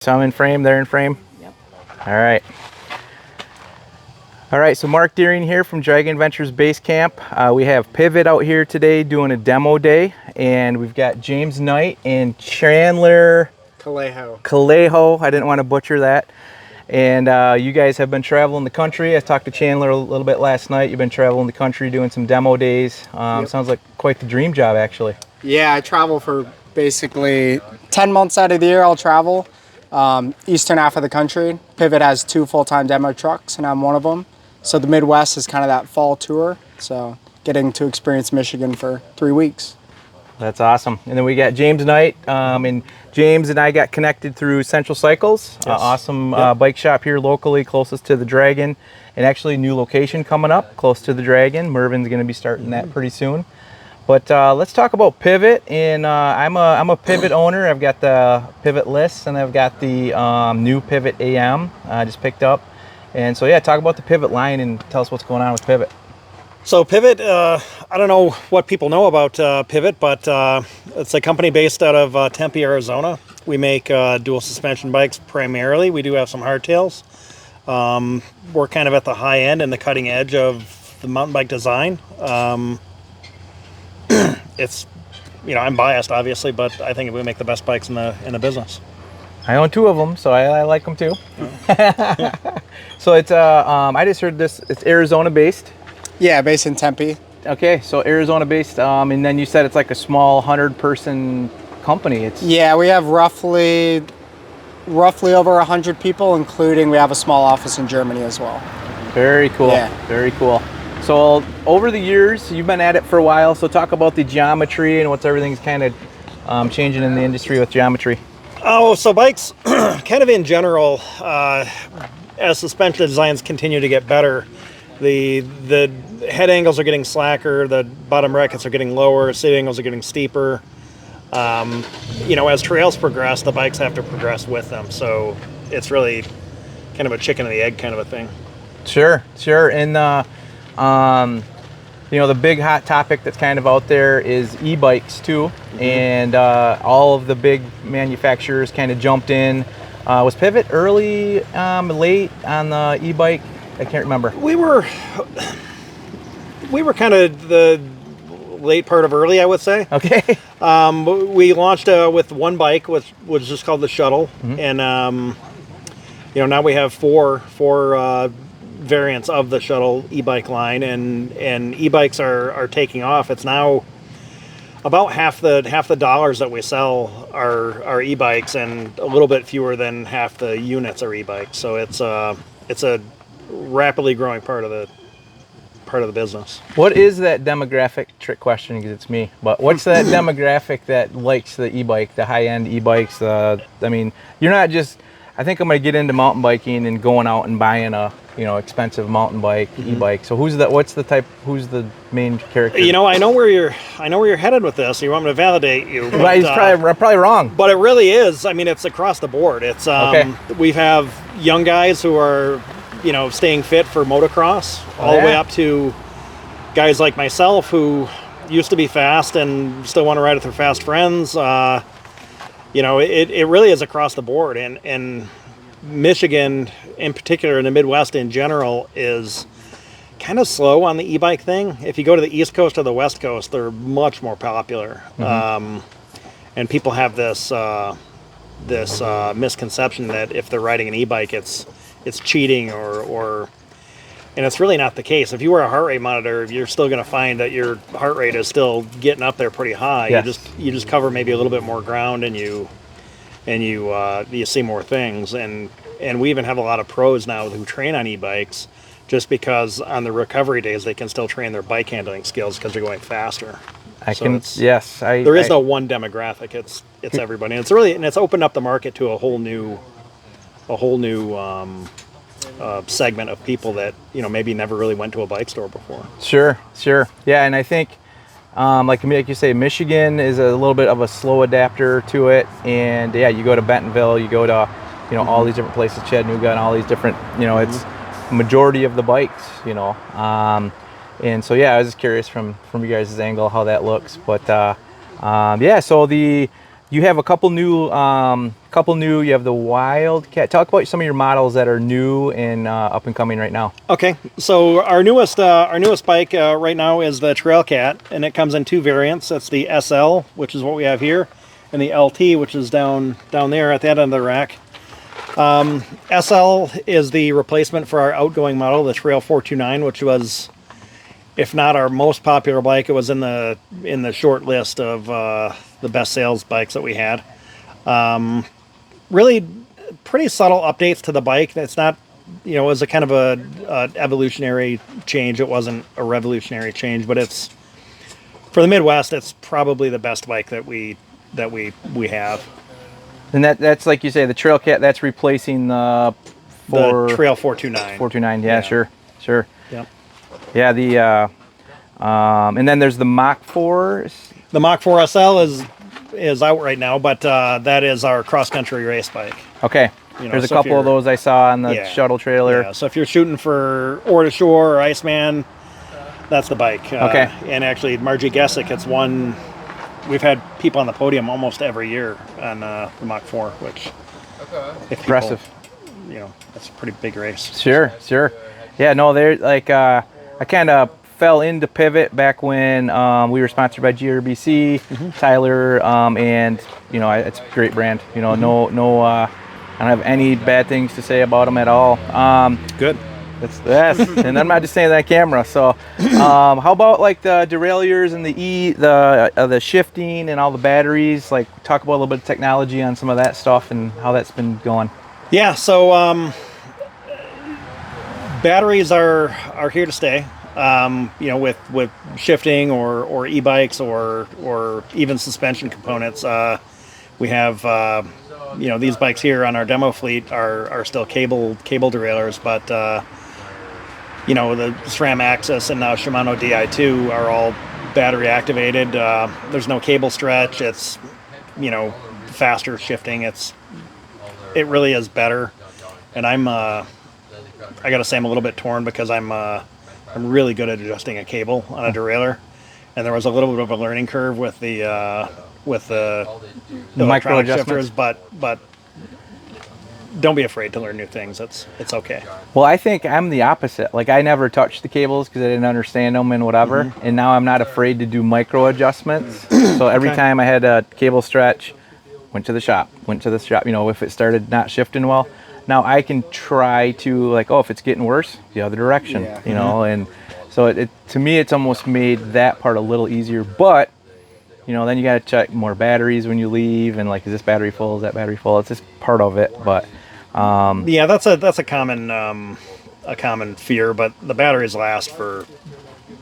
So I'm in frame, they're in frame? Yep. All right. All right, so Mark Deering here from Dragon Ventures Base Camp. We have Pivot out here today doing a demo day, and we've got James Knight and Chandler Calejo. I didn't want to butcher that. And you guys have been traveling the country. I talked to Chandler a little bit last night. You've been traveling the country doing some demo days. Yep. Sounds like quite the dream job, actually. Yeah, I travel for basically 10 months out of the year. I'll travel eastern half of the country. Pivot has 2 full-time demo trucks, and I'm one of them. So the Midwest is kind of that fall tour. So getting to experience Michigan for 3 weeks. That's awesome. And then we got James Knight, and James and I got connected through Central Cycles. Yes. Awesome bike shop here locally, closest to the Dragon, and actually new location coming up close to the Dragon. Mervin's going to be starting that pretty soon. But let's talk about Pivot. And I'm a Pivot owner. I've got the Pivot list, and I've got the new Pivot AM I just picked up. And so yeah, talk about the Pivot line and tell us what's going on with Pivot. So Pivot, I don't know what people know about Pivot, but it's a company based out of Tempe, Arizona. We make dual suspension bikes primarily. We do have some hardtails. We're kind of at the high end and the cutting edge of the mountain bike design. It's, I'm biased obviously, but I think we make the best bikes in the business. I own 2 of them, so I like them too. So it's I just heard this. It's Arizona based. Yeah, based in Tempe. Okay, so Arizona based, and then you said it's like a small 100-person company. Yeah, we have roughly over 100 people, including we have a small office in Germany as well. Very cool. Yeah. Very cool. So over the years, you've been at it for a while. So talk about the geometry and what's everything's kind of changing in the industry with geometry. Oh, so bikes, kind of in general, as suspension designs continue to get better, the head angles are getting slacker, the bottom brackets are getting lower, seat angles are getting steeper. As trails progress, the bikes have to progress with them. So it's really kind of a chicken and the egg kind of a thing. Sure. And the big hot topic that's kind of out there is e-bikes too. Mm-hmm. And all of the big manufacturers kind of jumped in. Was Pivot early, late on the e-bike? I can't remember. We were kind of the late part of early, I would say. Okay. We launched with one bike, which was just called the Shuttle. Mm-hmm. And now we have four variants of the Shuttle e-bike line, and e-bikes are taking off. It's now about half the dollars that we sell are e-bikes, and a little bit fewer than half the units are e-bikes. So it's a rapidly growing part of the business. What is that demographic? Trick question because it's me, but what's that demographic that likes the e-bike, the high-end e-bikes? You're not just. I think I'm going to get into mountain biking and going out and buying a expensive mountain bike, mm-hmm. e-bike. So who's the main character? I know where you're headed with this. You want me to validate you? But, right, probably wrong. But it really is. It's across the board. It's okay. We have young guys who are staying fit for motocross, all the way up to guys like myself who used to be fast and still want to ride with their fast friends. It really is across the board, and Michigan in particular, and the Midwest in general, is kind of slow on the e-bike thing. If you go to the East Coast or the West Coast, they're much more popular. Mm-hmm. And people have this misconception that if they're riding an e-bike, it's cheating or and it's really not the case. If you wear a heart rate monitor, you're still going to find that your heart rate is still getting up there pretty high. Yes. You just cover maybe a little bit more ground, and you see more things. And we even have a lot of pros now who train on e-bikes, just because on the recovery days they can still train their bike handling skills because they're going faster. There is no one demographic. It's everybody. And it's opened up the market to a whole new segment of people that maybe never really went to a bike store before. Sure. Yeah, and I think like you say, Michigan is a little bit of a slow adapter to it, and yeah, you go to Bentonville, you go to mm-hmm. all these different places, Chattanooga, and all these different mm-hmm. it's majority of the bikes, and so yeah, I was just curious from you guys' angle how that looks, but so You have a couple new. You have the Wildcat. Talk about some of your models that are new and up and coming right now. Okay, so our newest bike right now is the Trailcat, and it comes in two variants. That's the SL, which is what we have here, and the LT, which is down there at the end of the rack. SL is the replacement for our outgoing model, the Trail 429, which was, if not our most popular bike, it was in the short list of the best sales bikes that we had. Really pretty subtle updates to the bike. It's not, it was a kind of a evolutionary change. It wasn't a revolutionary change, but it's, for the Midwest, it's probably the best bike that we have. And that's like you say, the Trailcat. That's replacing the Trail 429. 429. Yeah, sure. Yep. Yeah. And then there's the Mach 4. The Mach 4 SL is out right now, but that is our cross-country race bike. Okay. There's a couple of those I saw on the shuttle trailer. Yeah, so if you're shooting for Ore to Shore or Iceman, that's the bike. Okay. And actually, Margie Gessick, it's one, we've had people on the podium almost every year on the Mach 4, which, if impressive. People, that's a pretty big race. Sure. Yeah, no, they're like, I kind of fell into Pivot back when we were sponsored by GRBC, Tyler, and it's a great brand. No, I don't have any bad things to say about them at all. Good. That's and I'm not just saying that on camera. So, how about like the derailleurs and the shifting and all the batteries? Like, talk about a little bit of technology on some of that stuff and how that's been going. Yeah. So, batteries are here to stay. With shifting or e-bikes or even suspension components, we have these bikes here on our demo fleet are still cable derailleurs, but the SRAM Axis and now Shimano Di2 are all battery activated. There's no cable stretch. It's faster shifting. It really is better, and I gotta say I'm a little bit torn because I'm really good at adjusting a cable on a derailleur, and there was a little bit of a learning curve with the micro shifters, but don't be afraid to learn new things. It's okay. Well, I think I'm the opposite. Like, I never touched the cables because I didn't understand them and whatever, and now I'm not afraid to do micro adjustments. So every time I had a cable stretch, went to the shop. If it started not shifting well, now I can try to, like, if it's getting worse, the other direction, and so it to me, it's almost made that part a little easier. But, then you got to check more batteries when you leave, and like, is this battery full? Is that battery full? It's just part of it. But that's a common fear. But the batteries last for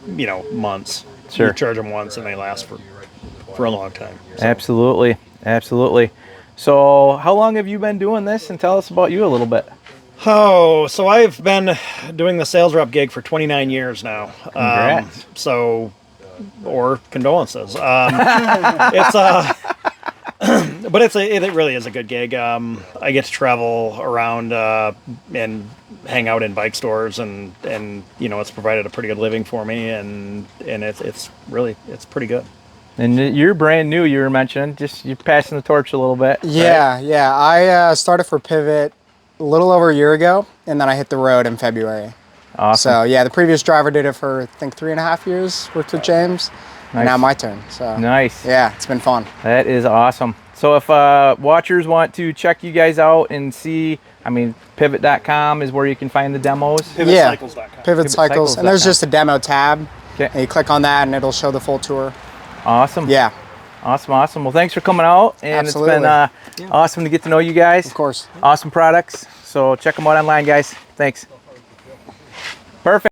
months. Sure. You charge them once and they last for a long time. So. Absolutely. So, how long have you been doing this? And tell us about you a little bit. Oh, so I've been doing the sales rep gig for 29 years now. Congrats. Or condolences. It's but it really is a good gig. I get to travel around and hang out in bike stores, and it's provided a pretty good living for me, and it's pretty good. And you're brand new, you were mentioning. Just you're passing the torch a little bit. Yeah. I started for Pivot a little over a year ago, and then I hit the road in February. Awesome. So yeah, the previous driver did it for I think 3.5 years. Worked with James. Nice. And now my turn. So nice. Yeah, it's been fun. That is awesome. So if watchers want to check you guys out and see, pivot.com is where you can find the demos. Pivotcycles.com. Pivot Cycles, and there's just a demo tab. Okay. And you click on that, and it'll show the full tour. Awesome. Yeah. Awesome. Well, thanks for coming out, and Absolutely. It's been awesome to get to know you guys. Of course. Awesome products. So check them out online, guys. Thanks.